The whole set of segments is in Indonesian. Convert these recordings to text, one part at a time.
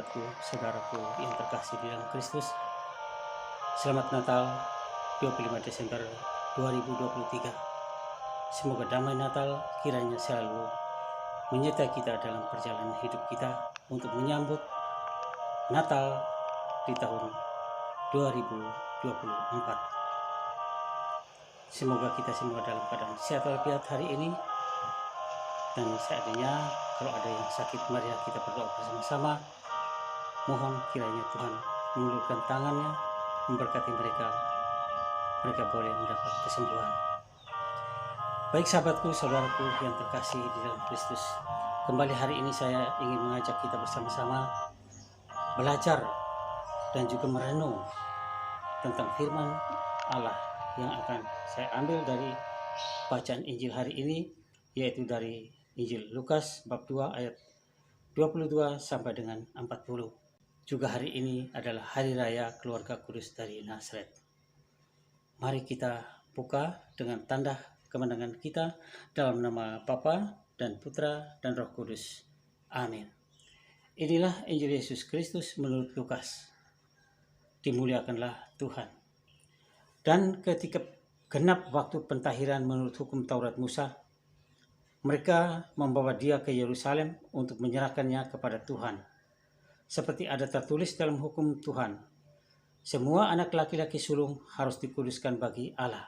sahabatku, saudaraku yang terkasih di dalam Kristus. Selamat Natal 25 Desember 2023. Semoga damai Natal kiranya selalu menyertai kita dalam perjalanan hidup kita untuk menyambut Natal di tahun 2024. Semoga kita semua dalam keadaan sehat walafiat hari ini. Dan seandainya kalau ada yang sakit, mari kita berdoa bersama-sama. Mohon kiranya Tuhan mengulurkan tangannya, memberkati mereka boleh mendapat kesembuhan. Baik sahabatku, saudaraku yang terkasih di dalam Kristus, kembali hari ini saya ingin mengajak kita bersama-sama belajar dan juga merenung tentang firman Allah yang akan saya ambil dari bacaan Injil hari ini, yaitu dari Injil Lukas bab 2 ayat 22 sampai dengan 40. Juga hari ini adalah hari raya keluarga kudus dari Nazaret. Mari kita buka dengan tanda kemenangan kita dalam nama Bapa dan Putra dan Roh Kudus. Amin. Inilah Injil Yesus Kristus menurut Lukas. Dimuliakanlah Tuhan. Dan ketika genap waktu pentahiran menurut hukum Taurat Musa, mereka membawa dia ke Yerusalem untuk menyerahkannya kepada Tuhan. Seperti ada tertulis dalam hukum Tuhan, semua anak laki-laki sulung harus dikuduskan bagi Allah.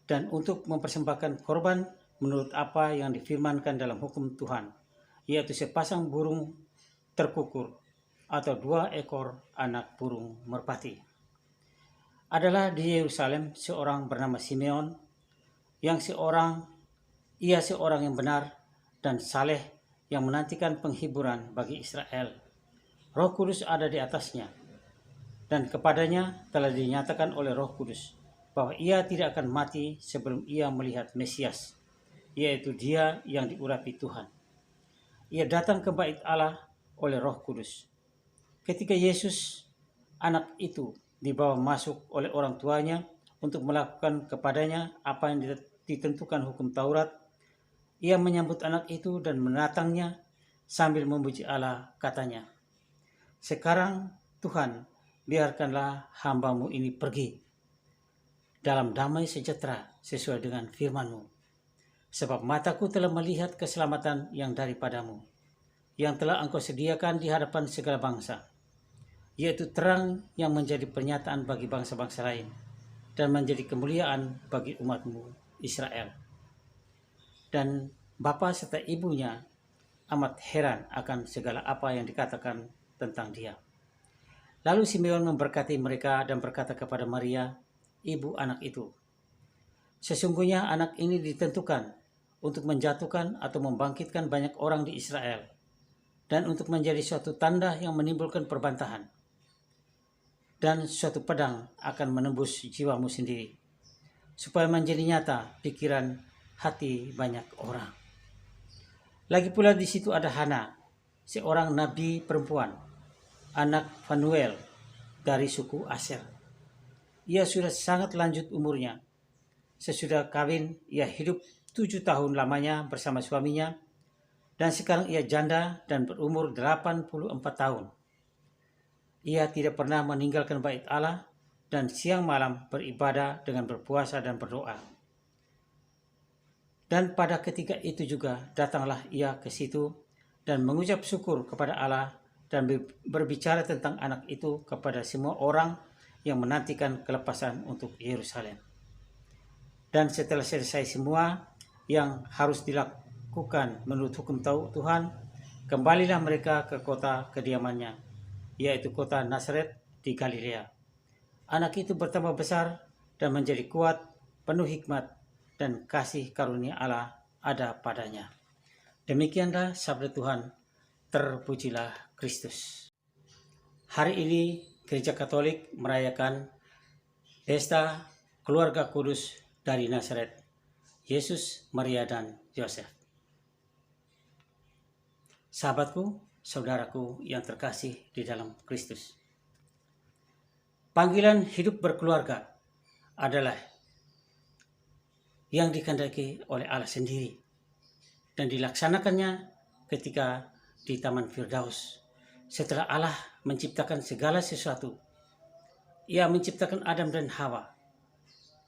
Dan untuk mempersembahkan korban menurut apa yang difirmankan dalam hukum Tuhan, yaitu sepasang burung terkukur atau 2 ekor anak burung merpati. Adalah di Yerusalem seorang bernama Simeon, ia seorang yang benar dan saleh yang menantikan penghiburan bagi Israel. Roh Kudus ada di atasnya, dan kepadanya telah dinyatakan oleh Roh Kudus bahwa ia tidak akan mati sebelum ia melihat Mesias, yaitu dia yang diurapi Tuhan. Ia datang ke bait Allah oleh Roh Kudus. Ketika Yesus, anak itu, dibawa masuk oleh orang tuanya untuk melakukan kepadanya apa yang ditentukan hukum Taurat, ia menyambut anak itu dan menatangnya sambil memuji Allah, katanya, "Sekarang Tuhan, biarkanlah hamba-Mu ini pergi dalam damai sejahtera sesuai dengan firman-Mu. Sebab mataku telah melihat keselamatan yang daripada-Mu, yang telah Engkau sediakan di hadapan segala bangsa, yaitu terang yang menjadi pernyataan bagi bangsa-bangsa lain dan menjadi kemuliaan bagi umat-Mu Israel." Dan bapa serta ibunya amat heran akan segala apa yang dikatakan tentang dia. Lalu Simeon memberkati mereka dan berkata kepada Maria, ibu anak itu, "Sesungguhnya anak ini ditentukan untuk menjatuhkan atau membangkitkan banyak orang di Israel, dan untuk menjadi suatu tanda yang menimbulkan perbantahan. Dan suatu pedang akan menembus jiwamu sendiri, supaya menjadi nyata pikiran hati banyak orang." Lagi pula di situ ada Hana, seorang nabi perempuan, anak Fanuel dari suku Aser. Ia sudah sangat lanjut umurnya. Sesudah kawin, ia hidup 7 tahun lamanya bersama suaminya, dan sekarang ia janda dan berumur 84 tahun. Ia tidak pernah meninggalkan bait Allah dan siang malam beribadah dengan berpuasa dan berdoa. Dan pada ketika itu juga datanglah ia ke situ dan mengucap syukur kepada Allah dan berbicara tentang anak itu kepada semua orang yang menantikan kelepasan untuk Yerusalem. Dan setelah selesai semua yang harus dilakukan menurut hukum Tuhan, kembalilah mereka ke kota kediamannya, yaitu kota Nazaret di Galilea. Anak itu bertambah besar dan menjadi kuat, penuh hikmat, dan kasih karunia Allah ada padanya. Demikianlah sabda Tuhan, terpujilah Kristus. Hari ini Gereja Katolik merayakan pesta keluarga kudus dari Nazaret, Yesus, Maria, dan Yosef. Sahabatku, saudaraku yang terkasih di dalam Kristus, panggilan hidup berkeluarga adalah yang dikehendaki oleh Allah sendiri dan dilaksanakannya ketika di Taman Firdaus. Setelah Allah menciptakan segala sesuatu, Ia menciptakan Adam dan Hawa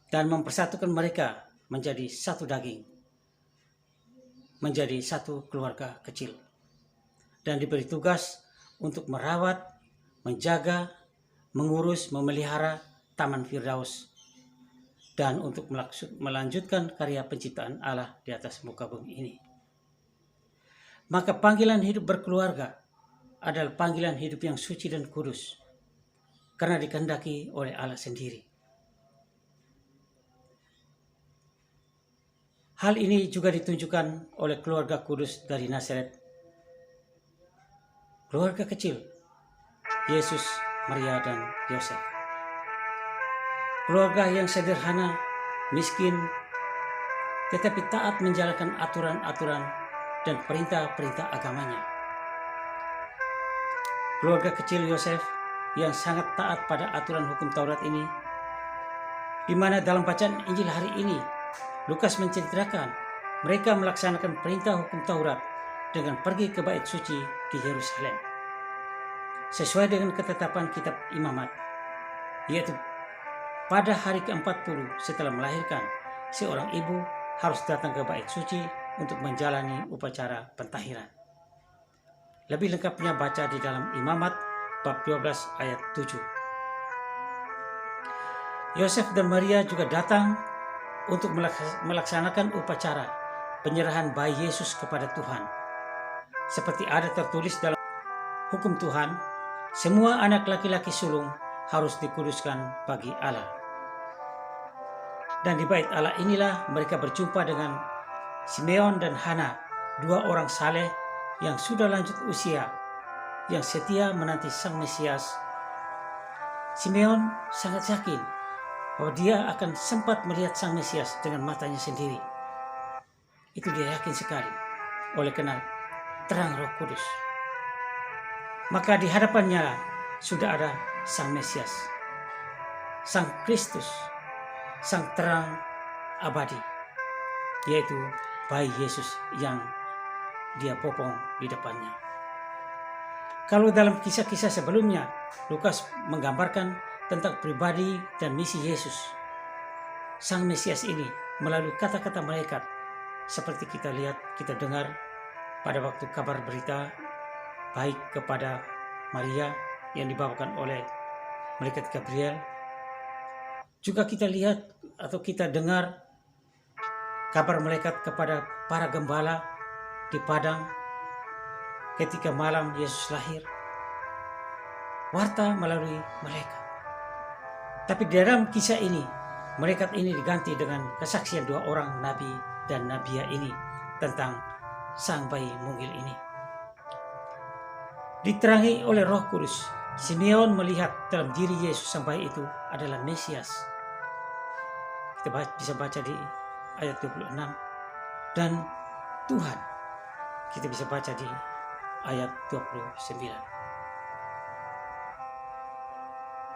dan mempersatukan mereka menjadi satu daging, menjadi satu keluarga kecil, dan diberi tugas untuk merawat, menjaga, mengurus, memelihara Taman Firdaus, dan untuk melanjutkan karya penciptaan Allah di atas muka bumi ini. Maka panggilan hidup berkeluarga adalah panggilan hidup yang suci dan kudus, karena dikehendaki oleh Allah sendiri. Hal ini juga ditunjukkan oleh keluarga kudus dari Nazaret, keluarga kecil, Yesus, Maria, dan Yosef. Keluarga yang sederhana, miskin, tetapi taat menjalankan aturan-aturan dan perintah-perintah agamanya. Keluarga kecil Yosef yang sangat taat pada aturan hukum Taurat ini, di mana dalam bacaan Injil hari ini, Lukas menceritakan mereka melaksanakan perintah hukum Taurat dengan pergi ke bait suci di Yerusalem, sesuai dengan ketetapan kitab Imamat, yaitu pada hari ke-40 setelah melahirkan, seorang ibu harus datang ke bait suci untuk menjalani upacara pentahiran. Lebih lengkapnya baca di dalam Imamat bab 12 ayat 7. Yosef dan Maria juga datang untuk melaksanakan upacara penyerahan bayi Yesus kepada Tuhan. Seperti ada tertulis dalam hukum Tuhan, semua anak laki-laki sulung harus dikuduskan bagi Allah. Dan di bait Allah inilah mereka berjumpa dengan Simeon dan Hana, dua orang saleh yang sudah lanjut usia, yang setia menanti Sang Mesias. Simeon sangat yakin bahwa dia akan sempat melihat Sang Mesias dengan matanya sendiri. Itu dia yakin sekali, oleh karena terang Roh Kudus. Maka di hadapannya sudah ada Sang Mesias, Sang Kristus, Sang terang abadi, yaitu bayi Yesus yang dia popong di depannya. Kalau dalam kisah-kisah sebelumnya, Lukas menggambarkan tentang pribadi dan misi Yesus, Sang Mesias ini melalui kata-kata malaikat, seperti kita lihat, kita dengar pada waktu kabar berita baik kepada Maria yang dibawakan oleh malaikat Gabriel. Juga kita lihat atau kita dengar kabar malaikat kepada para gembala di padang ketika malam Yesus lahir. Warta melalui malaikat. Tapi di dalam kisah ini, malaikat ini diganti dengan kesaksian dua orang nabi dan nabiya ini tentang sang bayi mungil ini. Diterangi oleh Roh Kudus, Simeon melihat dalam diri Yesus sang bayi itu adalah Mesias. Kita bisa baca di ayat 26. Dan Tuhan, kita bisa baca di ayat 29.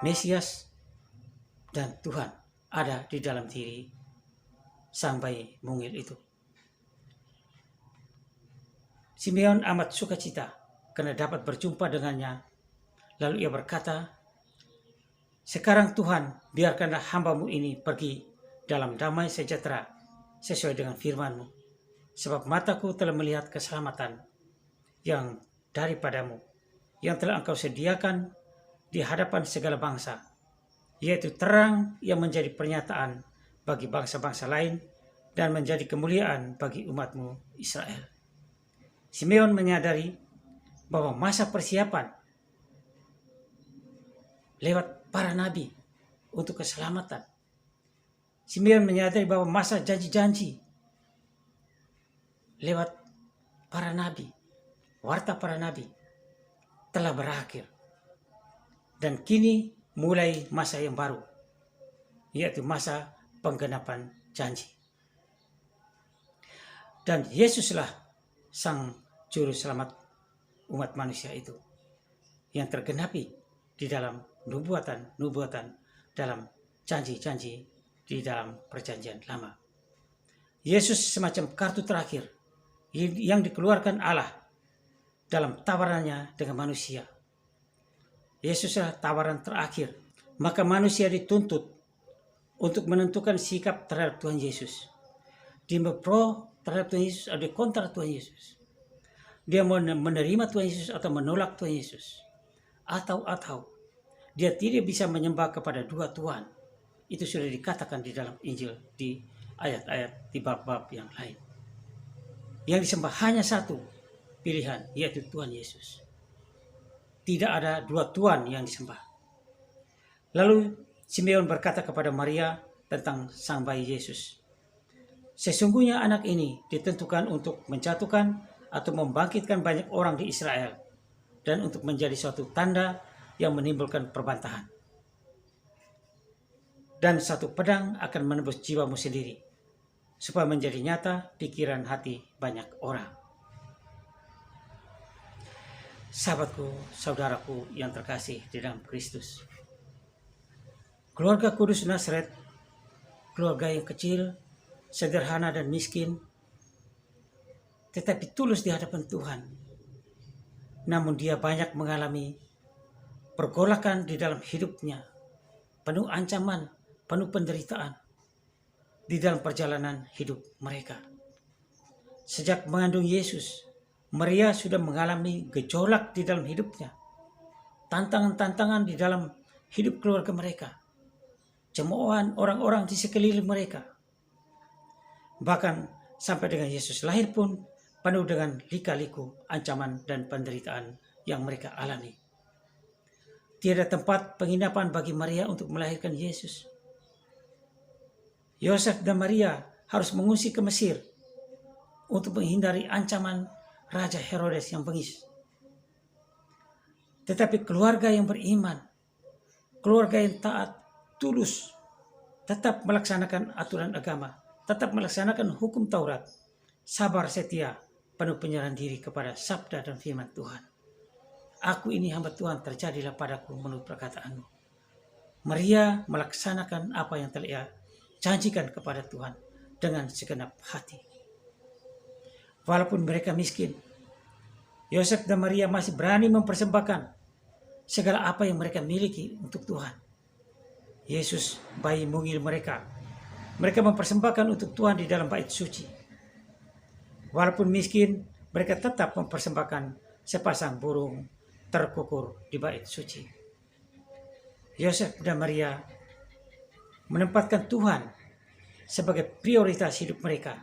Mesias dan Tuhan ada di dalam diri sang bayi mungil itu. Simeon amat sukacita karena dapat berjumpa dengannya. Lalu ia berkata, "Sekarang Tuhan, biarkanlah hamba-Mu ini pergi dalam damai sejahtera sesuai dengan firman-Mu. Sebab mataku telah melihat keselamatan yang daripadamu, yang telah Engkau sediakan di hadapan segala bangsa, yaitu terang yang menjadi pernyataan bagi bangsa-bangsa lain dan menjadi kemuliaan bagi umat-Mu Israel." Simeon menyadari bahwa masa persiapan lewat para nabi untuk keselamatan. Simeon menyadari bahwa masa janji-janji lewat para nabi, warta para nabi telah berakhir. Dan kini mulai masa yang baru, yaitu masa penggenapan janji. Dan Yesuslah sang juru selamat umat manusia itu, yang tergenapi di dalam nubuatan, dalam janji-janji di dalam perjanjian lama. Yesus semacam kartu terakhir yang dikeluarkan Allah dalam tawarannya dengan manusia. Yesuslah tawaran terakhir. Maka manusia dituntut untuk menentukan sikap terhadap Tuhan Yesus. Dia pro terhadap Tuhan Yesus atau kontra Tuhan Yesus. Dia mau menerima Tuhan Yesus atau menolak Tuhan Yesus. Atau dia tidak bisa menyembah kepada dua Tuhan. Itu sudah dikatakan di dalam Injil, di ayat-ayat, di bab-bab yang lain. Yang disembah hanya satu pilihan, yaitu Tuhan Yesus. Tidak ada dua Tuhan yang disembah. Lalu Simeon berkata kepada Maria tentang sang bayi Yesus. Sesungguhnya anak ini ditentukan untuk menjatuhkan atau membangkitkan banyak orang di Israel dan untuk menjadi suatu tanda yang menimbulkan perbantahan. Dan satu pedang akan menembus jiwamu sendiri, supaya menjadi nyata pikiran hati banyak orang. Sahabatku, saudaraku yang terkasih di dalam Kristus. Keluarga Kudus Nazaret, keluarga yang kecil, sederhana dan miskin, tetapi tulus di hadapan Tuhan. Namun dia banyak mengalami pergolakan di dalam hidupnya, penuh ancaman, penuh penderitaan di dalam perjalanan hidup mereka. Sejak mengandung Yesus, Maria sudah mengalami gejolak di dalam hidupnya, tantangan-tantangan di dalam hidup keluarga mereka, cemoohan orang-orang di sekeliling mereka. Bahkan sampai dengan Yesus lahir pun penuh dengan lika-liku, ancaman dan penderitaan yang mereka alami. Tiada tempat penginapan bagi Maria untuk melahirkan Yesus. Yosef dan Maria harus mengungsi ke Mesir untuk menghindari ancaman Raja Herodes yang bengis. Tetapi keluarga yang beriman, keluarga yang taat, tulus, tetap melaksanakan aturan agama, tetap melaksanakan hukum Taurat, sabar setia, penuh penyerahan diri kepada sabda dan firman Tuhan. Aku ini hamba Tuhan, terjadilah padaku menurut perkataanmu. Maria melaksanakan apa yang telah ia janjikan kepada Tuhan dengan segenap hati. Walaupun mereka miskin, Yosef dan Maria masih berani mempersembahkan segala apa yang mereka miliki untuk Tuhan. Yesus, bayi mungil mereka mempersembahkan untuk Tuhan di dalam bait suci. Walaupun miskin, mereka tetap mempersembahkan sepasang burung terkukur di bait suci. Yosef dan Maria menempatkan Tuhan sebagai prioritas hidup mereka.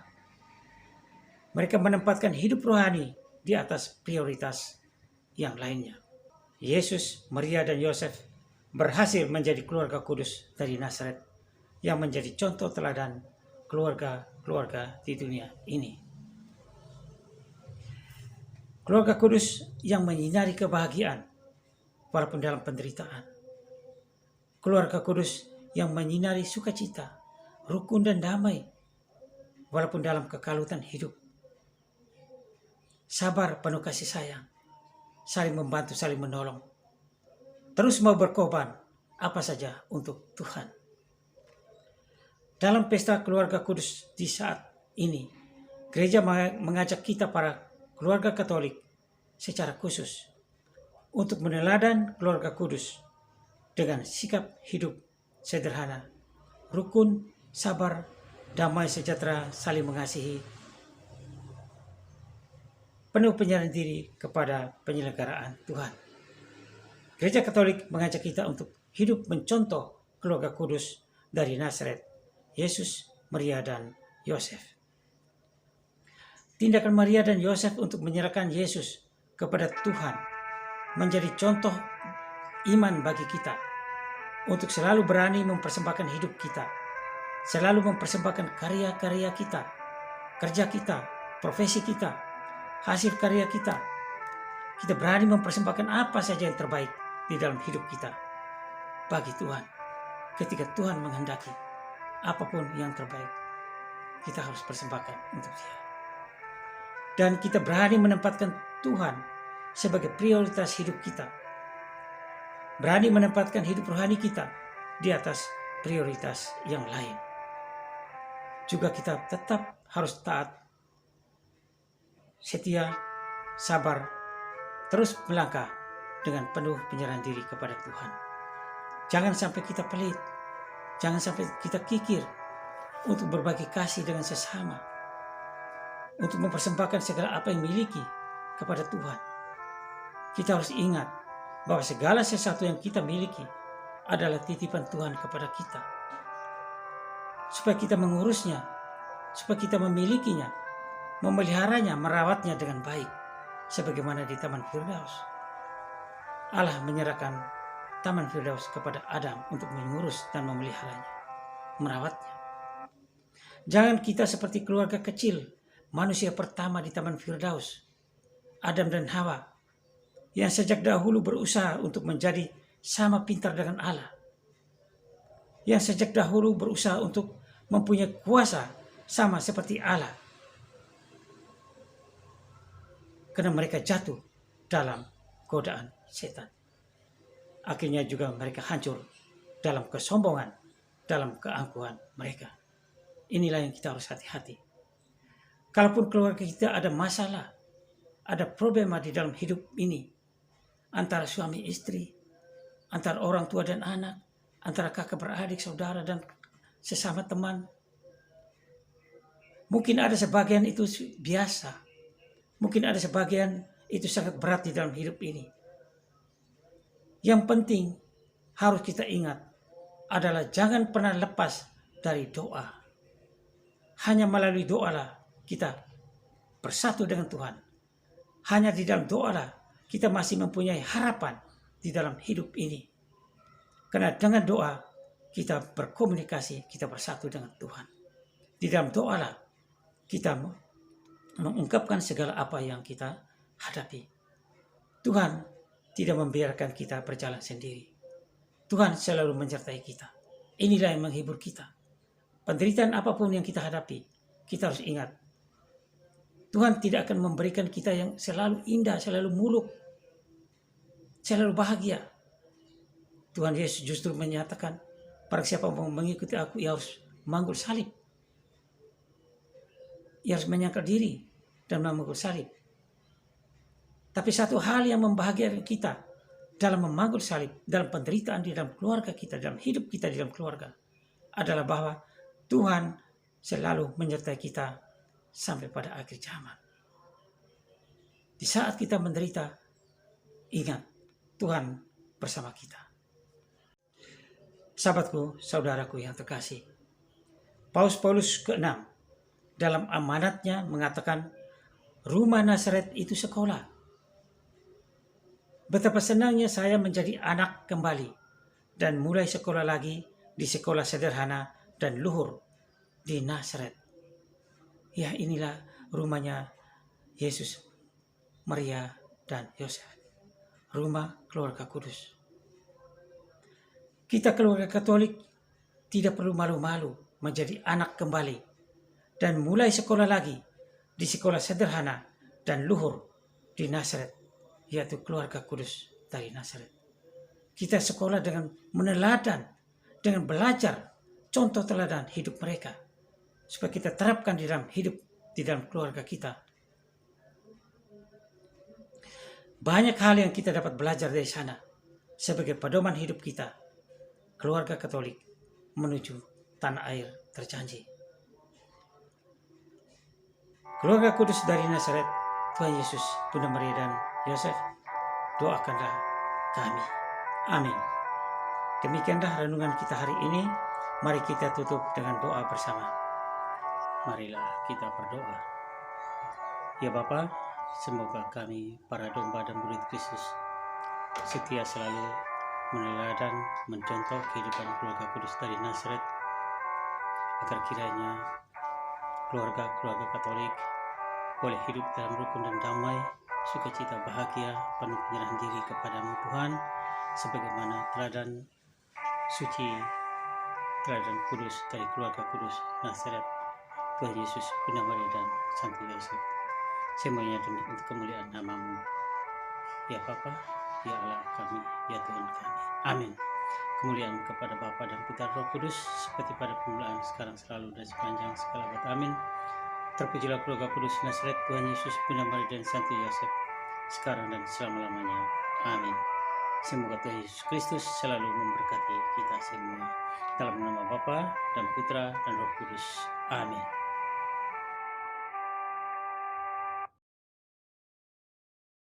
Mereka menempatkan hidup rohani di atas prioritas yang lainnya. Yesus, Maria, dan Yosef berhasil menjadi keluarga kudus dari Nazaret yang menjadi contoh teladan keluarga-keluarga di dunia ini. Keluarga kudus yang menyinari kebahagiaan walaupun dalam penderitaan. Keluarga kudus yang menyinari sukacita, rukun dan damai walaupun dalam kekalutan hidup. Sabar, penuh kasih sayang, saling membantu, saling menolong. Terus mau berkorban apa saja untuk Tuhan. Dalam pesta keluarga kudus di saat ini, gereja mengajak kita para keluarga Katolik secara khusus untuk meneladan keluarga kudus dengan sikap hidup sederhana, rukun, sabar, damai sejahtera, saling mengasihi, penuh penyerahan diri kepada penyelenggaraan Tuhan. Gereja Katolik mengajak kita untuk hidup mencontoh keluarga kudus dari Nazaret, Yesus, Maria, dan Yosef. Tindakan Maria dan Yosef untuk menyerahkan Yesus kepada Tuhan menjadi contoh iman bagi kita untuk selalu berani mempersembahkan hidup kita, selalu mempersembahkan karya-karya kita, kerja kita, profesi kita, hasil karya kita. Kita berani mempersembahkan apa saja yang terbaik di dalam hidup kita bagi Tuhan. Ketika Tuhan menghendaki apapun yang terbaik, kita harus persembahkan untuk Dia. Dan kita berani menempatkan Tuhan sebagai prioritas hidup kita. Berani menempatkan hidup rohani kita di atas prioritas yang lain. Juga kita tetap harus taat, setia, sabar, terus melangkah dengan penuh penyerahan diri kepada Tuhan. Jangan sampai kita pelit, jangan sampai kita kikir untuk berbagi kasih dengan sesama, untuk mempersembahkan segala apa yang miliki kepada Tuhan. Kita harus ingat bahwa segala sesuatu yang kita miliki adalah titipan Tuhan kepada kita, supaya kita mengurusnya, supaya kita memilikinya, memeliharanya, merawatnya dengan baik, sebagaimana di Taman Firdaus. Allah menyerahkan Taman Firdaus kepada Adam untuk mengurus dan memeliharanya, merawatnya. Jangan kita seperti keluarga kecil, manusia pertama di Taman Firdaus, Adam dan Hawa, yang sejak dahulu berusaha untuk menjadi sama pintar dengan Allah, yang sejak dahulu berusaha untuk mempunyai kuasa sama seperti Allah, karena mereka jatuh dalam godaan setan. Akhirnya juga mereka hancur dalam kesombongan, dalam keangkuhan mereka. Inilah yang kita harus hati-hati. Kalaupun keluarga kita ada masalah, ada problema di dalam hidup ini, antara suami istri, antara orang tua dan anak, antara kakak beradik, saudara, dan sesama teman. Mungkin ada sebagian itu biasa, mungkin ada sebagian itu sangat berat di dalam hidup ini. Yang penting harus kita ingat adalah jangan pernah lepas dari doa. Hanya melalui doalah kita bersatu dengan Tuhan. Hanya di dalam doalah kita masih mempunyai harapan di dalam hidup ini. Karena dengan doa kita berkomunikasi, kita bersatu dengan Tuhan. Di dalam doalah kita mengungkapkan segala apa yang kita hadapi. Tuhan tidak membiarkan kita berjalan sendiri. Tuhan selalu menyertai kita. Inilah yang menghibur kita. Penderitaan apapun yang kita hadapi, kita harus ingat, Tuhan tidak akan memberikan kita yang selalu indah, selalu muluk, selalu bahagia. Tuhan Yesus justru menyatakan, barang siapa mau mengikuti aku, ia harus memanggul salib. Ia harus menyangkal diri dan memanggul salib. Tapi satu hal yang membahagiakan kita dalam memanggul salib, dalam penderitaan di dalam keluarga kita, dalam hidup kita di dalam keluarga, adalah bahwa Tuhan selalu menyertai kita sampai pada akhir zaman. Di saat kita menderita, ingat Tuhan bersama kita. Sahabatku, saudaraku yang terkasih, Paus Paulus ke-6 dalam amanatnya mengatakan, rumah Nazaret itu sekolah. Betapa senangnya saya menjadi anak kembali dan mulai sekolah lagi di sekolah sederhana dan luhur di Nazaret. Ya, inilah rumahnya Yesus, Maria, dan Yosef. Rumah keluarga kudus. Kita keluarga Katolik tidak perlu malu-malu menjadi anak kembali dan mulai sekolah lagi di sekolah sederhana dan luhur di Nazaret, yaitu keluarga kudus dari Nazaret. Kita sekolah dengan meneladan, dengan belajar contoh teladan hidup mereka, supaya kita terapkan di dalam hidup, di dalam keluarga kita. Banyak hal yang kita dapat belajar dari sana sebagai pedoman hidup kita, keluarga Katolik menuju tanah air terjanji. Keluarga kudus dari Nazaret, Tuhan Yesus, Bunda Maria, dan Yosef, doakanlah kami. Amin. Demikianlah renungan kita hari ini. Mari kita tutup dengan doa bersama. Marilah kita berdoa. Ya Bapa, semoga kami para domba dan murid Kristus setia selalu meneladan, mencontoh kehidupan keluarga kudus dari Nazaret, agar kiranya keluarga-keluarga Katolik boleh hidup dalam rukun dan damai, sukacita, bahagia, penuh penyerahan diri kepadamu Tuhan, sebagaimana teladan suci, teladan kudus dari keluarga kudus Nazaret, Tuhan Yesus, Bunda Maria, dan Santo Yosef. Semuanya demi untuk kemuliaan nama-Mu. Ya Bapa, ya Allah kami, ya Tuhan kami. Amin. Kemuliaan kepada Bapa dan Putra Roh Kudus, seperti pada permulaan, sekarang, selalu, dan sepanjang segala abad. Amin. Terpujilah keluarga kudus Nazaret, Tuhan Yesus, Bunda Maria, dan Santo Yosef. sekarang dan selama-lamanya. Amin. Semoga Tuhan Yesus Kristus selalu memberkati kita semua. Dalam nama Bapa dan Putra dan Roh Kudus. Amin.